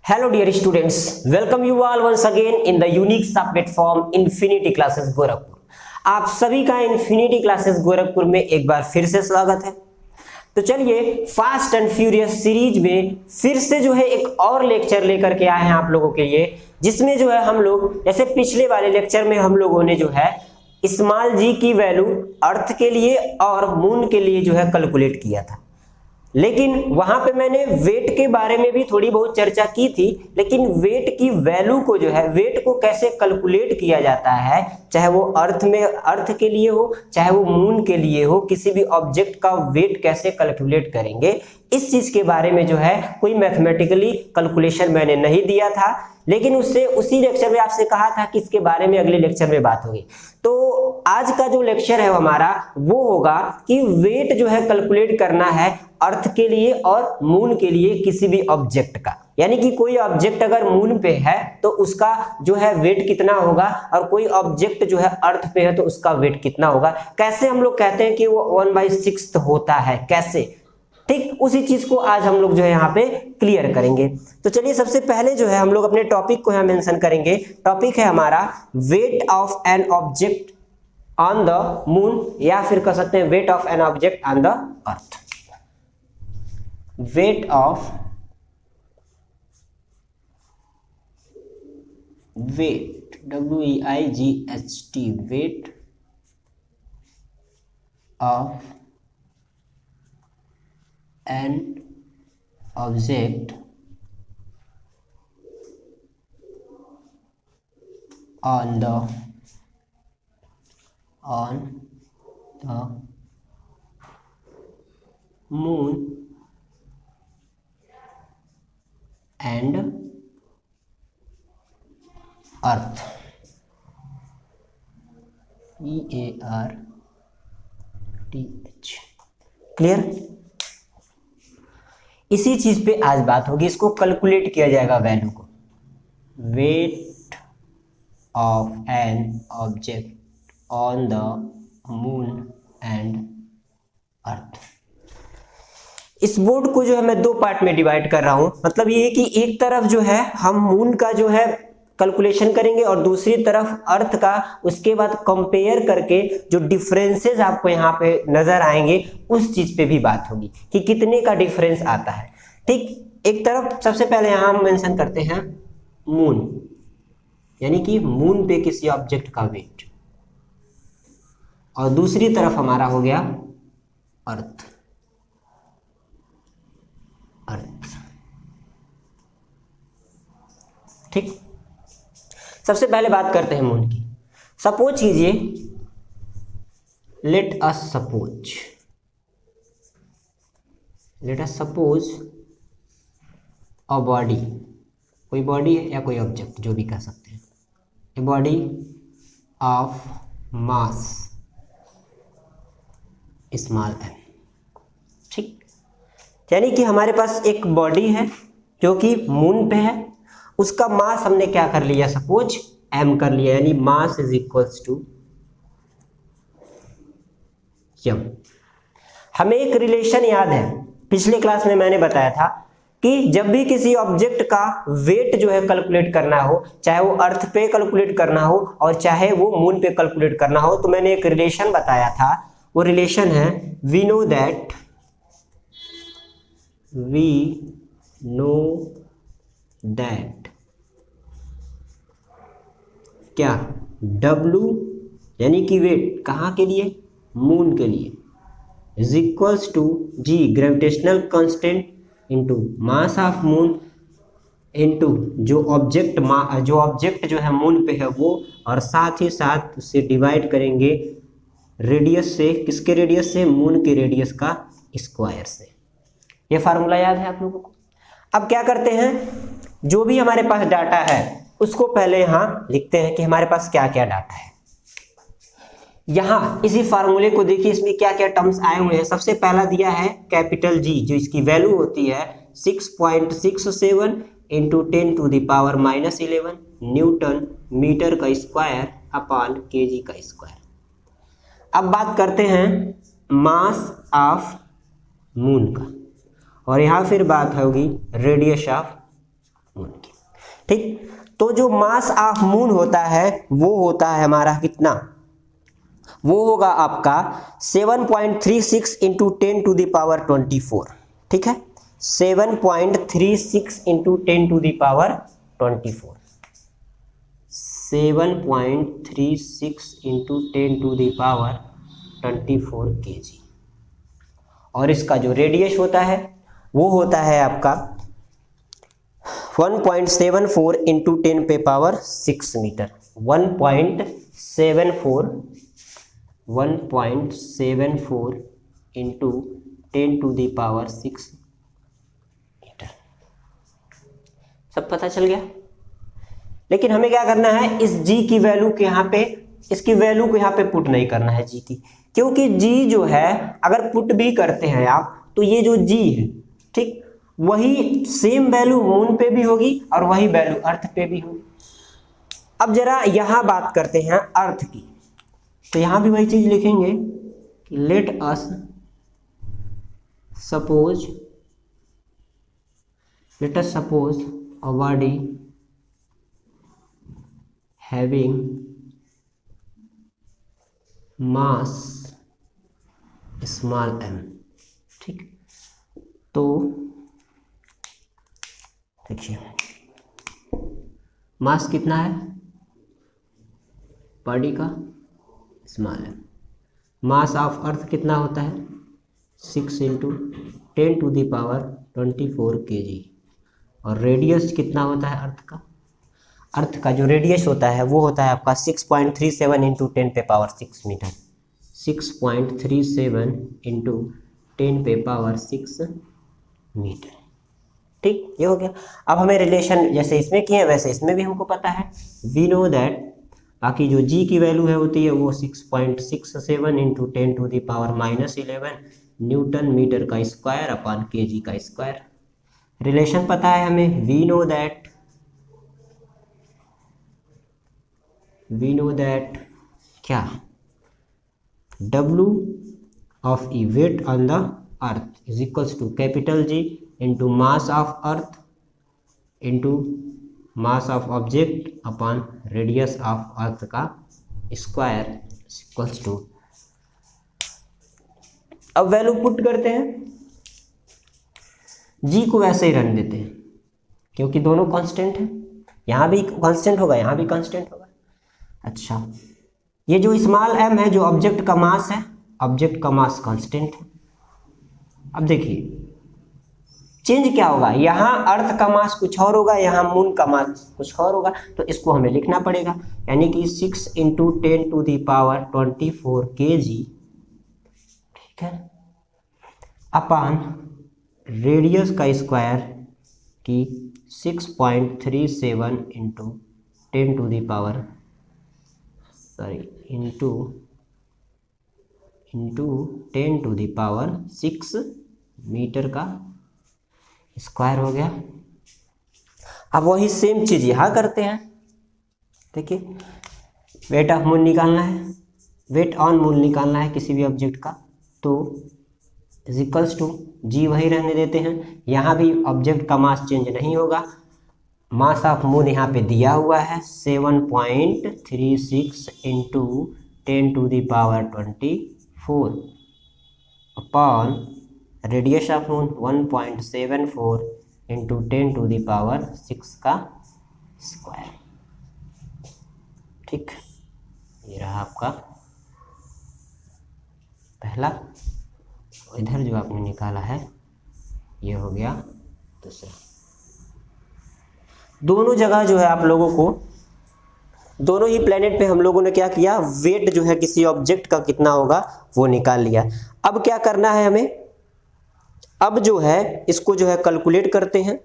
Hello dear students, welcome you all once again in the unique sub platform Infinity Classes Gorakhpur. आप सभी का infinity classes Gorakhpur में एक बार फिर से स्वागत है। तो चलिए फास्ट एंड फ्यूरियस सीरीज में फिर से जो है एक और लेक्चर लेकर के आए हैं आप लोगों के लिए, जिसमें जो है हम लोग जैसे पिछले वाले लेक्चर में हम लोगों ने जो है स्मॉल जी की वैल्यू अर्थ के लिए और मून के लिए जो है कैलकुलेट किया था। लेकिन वहां पे मैंने वेट के बारे में भी थोड़ी बहुत चर्चा की थी, लेकिन वेट की वैल्यू को जो है वेट को कैसे कैलकुलेट किया जाता है, चाहे वो अर्थ के लिए हो चाहे वो मून के लिए हो, किसी भी ऑब्जेक्ट का वेट कैसे कैलकुलेट करेंगे, इस चीज के बारे में जो है कोई मैथमेटिकली कैलकुलेशन मैंने नहीं दिया था। लेकिन उसी लेक्चर में आपसे कहा था कि इसके बारे में अगले लेक्चर में बात होगी। तो आज का जो लेक्चर है हमारा वो होगा कि वेट जो है कैलकुलेट करना है अर्थ के लिए और मून के लिए किसी भी ऑब्जेक्ट का, यानी कि कोई ऑब्जेक्ट अगर मून पे है तो उसका जो है वेट कितना होगा और कोई ऑब्जेक्ट जो है अर्थ पे है तो उसका वेट कितना होगा। कैसे हम लोग कहते हैं कि वो 1/6 होता है, कैसे, ठीक उसी चीज को आज हम लोग जो है यहाँ पे क्लियर करेंगे। तो चलिए सबसे पहले जो है हम लोग अपने टॉपिक को यहाँ मेंशन करेंगे। टॉपिक है हमारा weight of an object on the moon, या फिर कह सकते हैं weight of an object on the earth. Weight of weight WEIGHT weight of an object on the moon and earth, EARTH। Clear? इसी चीज पे आज बात होगी, इसको कैलकुलेट किया जाएगा वैल्यू को। Wait of an object on the moon and earth. इस बोर्ड को जो है मैं दो पार्ट में डिवाइड कर रहा हूं, मतलब ये कि एक तरफ जो है हम मून का जो है कैलकुलेशन करेंगे और दूसरी तरफ अर्थ का। उसके बाद कंपेयर करके जो डिफरेंसेस आपको यहाँ पे नजर आएंगे उस चीज पे भी बात होगी कि कितने का डिफरेंस आता है। ठीक, एक तरफ सबसे पहले यहाँ हम मेंशन करते हैं मून, यानी कि मून पे किसी ऑब्जेक्ट का वेट, और दूसरी तरफ हमारा हो गया अर्थ। ठीक, सबसे पहले बात करते हैं मून की। सपोज कीजिए, let us suppose a body, कोई बॉडी है या कोई ऑब्जेक्ट जो भी कह सकते हैं, a body of mass small m। ठीक, यानी कि हमारे पास एक बॉडी है जो कि मून पे है, उसका मास हमने क्या कर लिया, सपोज m कर लिया, यानी mass is equals to m। हमें एक रिलेशन याद है, पिछले क्लास में मैंने बताया था कि जब भी किसी ऑब्जेक्ट का वेट जो है कैलकुलेट करना हो, चाहे वो अर्थ पे कैलकुलेट करना हो और चाहे वो मून पे कैलकुलेट करना हो, तो मैंने एक रिलेशन बताया था। वो रिलेशन है वी नो दैट क्या W यानी कि वेट कहाँ के लिए, मून के लिए, is equals to G gravitational constant into mass of moon into जो ऑब्जेक्ट जो है मून पे है वो, और साथ ही साथ उससे डिवाइड करेंगे रेडियस से। किसके रेडियस से, मून के रेडियस का स्क्वायर से। ये फार्मूला याद है आप लोगों को। अब क्या करते हैं, जो भी हमारे पास डाटा है उसको पहले यहाँ लिखते हैं कि हमारे पास क्या क्या डाटा है। यहाँ इसी फार्मूले को देखिए, इसमें क्या क्या टर्म्स आए हुए हैं। सबसे पहला दिया है कैपिटल G, जो इसकी वैल्यू होती है 6.67 इंटू 10⁻⁻11 न्यूटन मीटर का स्क्वायर अपॉन kg का स्क्वायर। अब बात करते हैं मास ऑफ मून का, और यहाँ फिर बात होगी रेडियस ऑफ मून की। ठीक, तो जो मास ऑफ मून होता है वो होता है हमारा कितना, वो होगा आपका 7.36 इंटू 10⁻²4। ठीक है, 7.36 इंटू 10⁻²4, 7.36 इंटू 10⁻²4 kg। और इसका जो रेडियस होता है वो होता है आपका 1.74 इंटू 10⁻6 मीटर। 1.74 into 10⁻6 metre. सब पता चल गया। लेकिन हमें क्या करना है, इस जी की वैल्यू के यहाँ पे, इसकी वैल्यू को यहाँ पे पुट नहीं करना है जी की, क्योंकि जी जो है अगर पुट भी करते हैं आप तो ये जो जी है, ठीक, वही सेम वैल्यू मून पे भी होगी और वही वैल्यू अर्थ पे भी होगी। अब जरा यहां बात करते हैं अर्थ की, तो यहां भी वही चीज लिखेंगे कि let us suppose a body having mass small m। ठीक, तो देखिए मास कितना है बॉडी का, small m। Mass of earth कितना होता है 6 इंटू 10⁻24 kg। और रेडियस कितना होता है अर्थ का जो रेडियस होता है वो होता है आपका 6.37 इंटू 10⁻6 मीटर। 6.37 into 10⁻6 metre. ठीक, ये हो गया। अब हमें रिलेशन जैसे इसमें किए वैसे इसमें भी हमको पता है, वी नो दैट, बाकी जो जी की वैल्यू है होती है वो 6.67 इंटू 10⁻11 न्यूटन मीटर का स्क्वायर अपॉन kg का स्क्वायर। रिलेशन पता है हमें, वी नो दैट क्या, W of E weight on the earth is equals to capital G into mass of earth into mass of object upon radius of earth का square is equals to। अब value put करते हैं, G को वैसे ही रहने देते हैं क्योंकि दोनों कांस्टेंट है, यहाँ भी कांस्टेंट होगा यहाँ भी कांस्टेंट होगा। अच्छा, ये जो स्मॉल m है जो ऑब्जेक्ट का मास है, ऑब्जेक्ट का मास कांस्टेंट है। अब देखिए चेंज क्या होगा, यहाँ अर्थ का मास कुछ और होगा, यहाँ मून का मास कुछ और होगा, तो इसको हमें लिखना पड़ेगा, यानी कि 6 इंटू 10⁻24 kg, ठीक है, अपान रेडियस का स्क्वायर की 6.37 इंटू 10⁻6 मीटर का स्क्वायर हो गया। अब वही सेम चीज यहाँ करते हैं। देखिए वेट ऑफ मून निकालना है, वेट ऑन मून निकालना है किसी भी ऑब्जेक्ट का, तो इज इक्वल्स टू जी वही रहने देते हैं, यहाँ भी ऑब्जेक्ट का मास चेंज नहीं होगा। मास ऑफ मून यहाँ पे दिया हुआ है 7.36 into 10⁻24 upon radius of moon 1.74 into 10⁻6 का स्क्वायर। ठीक, ये रहा आपका पहला, इधर जो आपने निकाला है ये हो गया दूसरा। दोनों जगह जो है आप लोगों को, दोनों ही प्लेनेट पे हम लोगों ने क्या किया, वेट जो है किसी ऑब्जेक्ट का कितना होगा वो निकाल लिया। अब क्या करना है हमें, अब जो है इसको जो है कैलकुलेट करते हैं।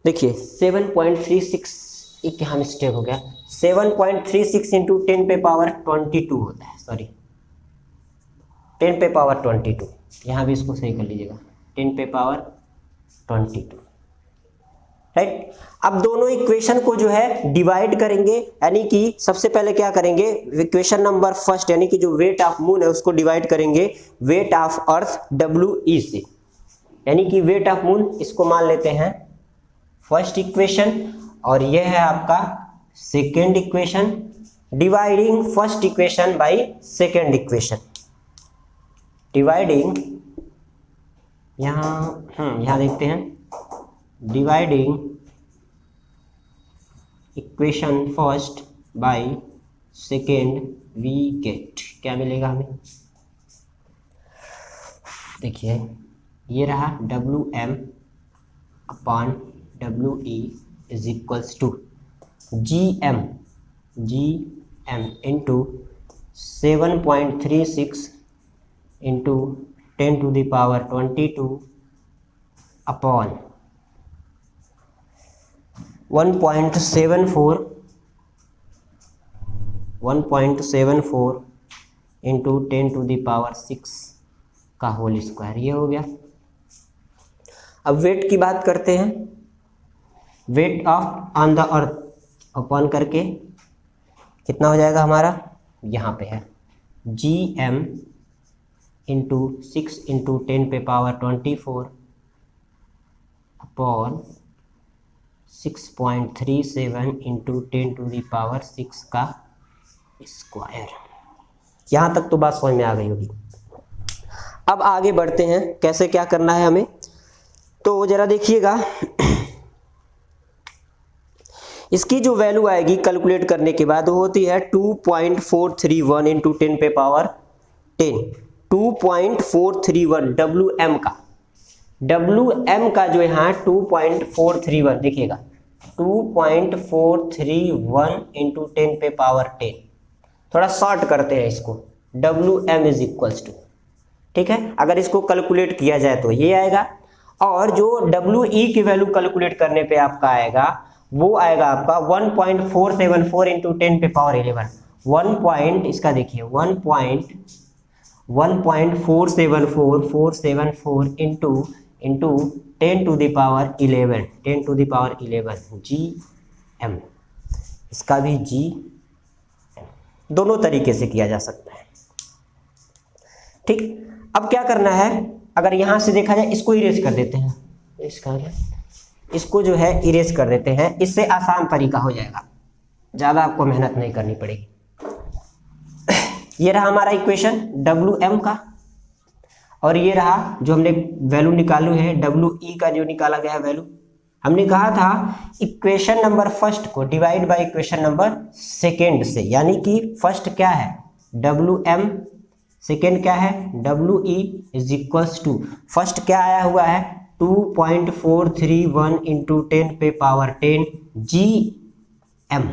देखिए 7.36, एक यहाँ मिस्टेक हो गया, 7.36 इंटू 10⁻22 होता है, सॉरी 10⁻22, यहाँ भी इसको सही कर लीजिएगा 10⁻22, राइट। अब दोनों इक्वेशन को जो है डिवाइड करेंगे, यानी कि सबसे पहले क्या करेंगे, इक्वेशन नंबर फर्स्ट यानी कि जो वेट ऑफ मून है उसको डिवाइड करेंगे वेट ऑफ अर्थ WE से, यानी कि वेट ऑफ मून इसको मान लेते हैं फर्स्ट इक्वेशन और ये है आपका second equation, dividing first equation by second equation, dividing यहाँ देखते हैं, dividing equation first by second we get, क्या मिलेगा हमें, देखिए ये रहा WM upon WE is equals to GM into 7.36 into 10 to the power 22 upon 1.74 into 10 to the power 6 का होल स्क्वायर, ये हो गया। अब वेट की बात करते हैं, weight of on the earth upon करके कितना हो जाएगा हमारा, यहाँ पे है GM इंटू 6 इंटू 10 पे power 24 upon 6.37 into 10 to the power 6 का स्क्वायर। यहाँ तक तो बात समझ में आ गई होगी। अब आगे बढ़ते हैं, कैसे क्या करना है हमें, तो जरा देखिएगा इसकी जो वैल्यू आएगी कैलकुलेट करने के बाद वो होती है 2.431 इंटू 10 पे पावर 10, 2.431 WM का, WM का जो यहाँ 2.431 देखिएगा, 2.431 इंटू 10 पे पावर 10, थोड़ा शॉर्ट करते हैं इसको, WM इज इक्वल्स टू, ठीक है, अगर इसको कैलकुलेट किया जाए तो ये आएगा, और जो WE की वैल्यू कैलकुलेट करने पे आपका आएगा वो आएगा आपका 1.474 इंटू 10 पे पावर 11, 1. इसका देखिए 1.474 into 10 to the power 11, 10 to the power 11 GM, इसका भी GM, दोनों तरीके से किया जा सकता है, ठीक। अब क्या करना है, अगर यहाँ से देखा जाए इसको इरेज कर देते हैं, इसको जो है इरेज कर देते हैं, इससे आसान तरीका हो जाएगा, ज़्यादा आपको मेहनत नहीं करनी पड़ेगी। ये रहा हमारा इक्वेशन WM का, और ये रहा जो हमने वैल्यू निकालू है WE का, जो निकाला गया है वैल्यू। हमने कहा था इक्वेशन नंबर फर्स्ट को divide by equation number second से, यानी कि फर्स्ट क्या है WM, सेकेंड क्या है WE is equals to, first क्या आया हुआ है 2.431 इंटू 10 पे पावर 10 GM,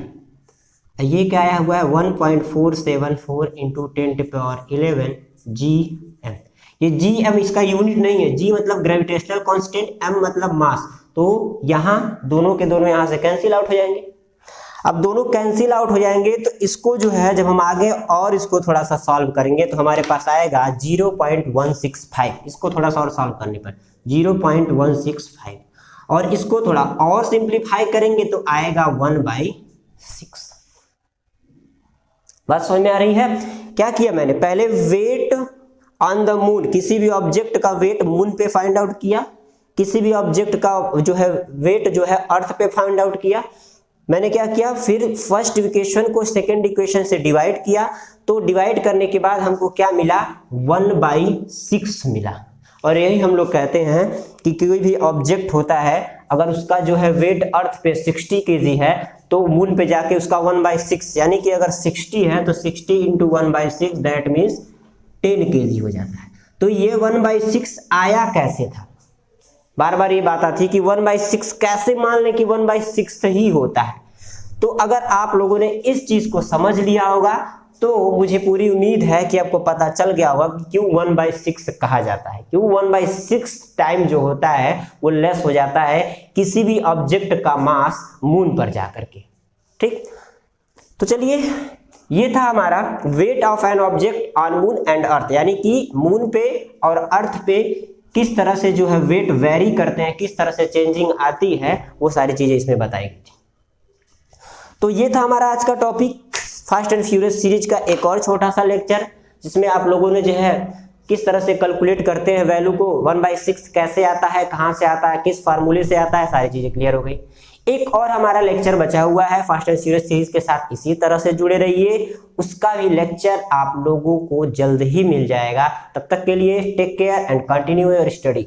ये क्या आया हुआ है 1.474 इंटू 10 पे पावर 11 GM। ये GM इसका यूनिट नहीं है, G मतलब ग्रेविटेशनल कांस्टेंट, M मतलब मास, तो यहाँ दोनों के दोनों यहाँ से कैंसिल आउट हो जाएंगे। अब दोनों कैंसिल आउट हो जाएंगे तो इसको जो है जब हम आगे और इसको थोड़ा सा सॉल्व करेंगे तो हमारे पास आएगा 0.165, इसको थोड़ा सा और सॉल्व करने पर 0.165, और इसको थोड़ा और सिंप्लीफाई करेंगे तो आएगा 1/6। बात समझ में आ रही है? क्या किया मैंने, पहले वेट ऑन द मून, किसी भी ऑब्जेक्ट का वेट मून पे फाइंड आउट किया, किसी भी ऑब्जेक्ट का जो है वेट जो है अर्थ पे फाइंड आउट किया। मैंने क्या किया, फिर फर्स्ट इक्वेशन को सेकंड इक्वेशन से डिवाइड किया, तो डिवाइड करने के बाद हमको क्या मिला 1/6 मिला। और यही हम लोग कहते हैं कि कोई भी ऑब्जेक्ट होता है अगर उसका जो है वेट अर्थ पे 60 kg है तो मून पे जाके उसका 1/6, यानी कि अगर 60 है तो 60 इंटू 1/6 दैट मीन्स 10 kg हो जाता है। तो ये 1/6 आया कैसे था, बार बार ये बात आती है कि 1/6 कैसे मान लें कि 1/6 ही होता है। तो अगर आप लोगों ने इस चीज को समझ लिया होगा तो मुझे पूरी उम्मीद है कि आपको पता चल गया होगा कि क्यों 1/6 कहा जाता है, क्यों 1/6 टाइम जो होता है वो लेस हो जाता है किसी भी ऑब्जेक्ट का मास मून पर जाकर के। ठीक, तो चलिए ये था हमारा weight of an object on moon and earth, यानी कि मून पे और अर्थ पे किस तरह से जो है वेट वेरी करते हैं, किस तरह से चेंजिंग आती है, वो सारी चीजें इसमें बताई गई थी। तो ये था हमारा आज का topic, fast and furious series का एक और छोटा सा लेक्चर, जिसमें आप लोगों ने जो है किस तरह से कैलकुलेट करते हैं वैल्यू को, 1/6 कैसे आता है, कहाँ से आता है, किस फार्मूले से आता है, सारी चीजें क्लियर हो गई। एक और हमारा लेक्चर बचा हुआ है फास्ट एंड फ्यूरियस सीरीज के साथ, इसी तरह से जुड़े रहिए, उसका भी लेक्चर आप लोगों को जल्द ही मिल जाएगा। तब तक के लिए take care and continue your study.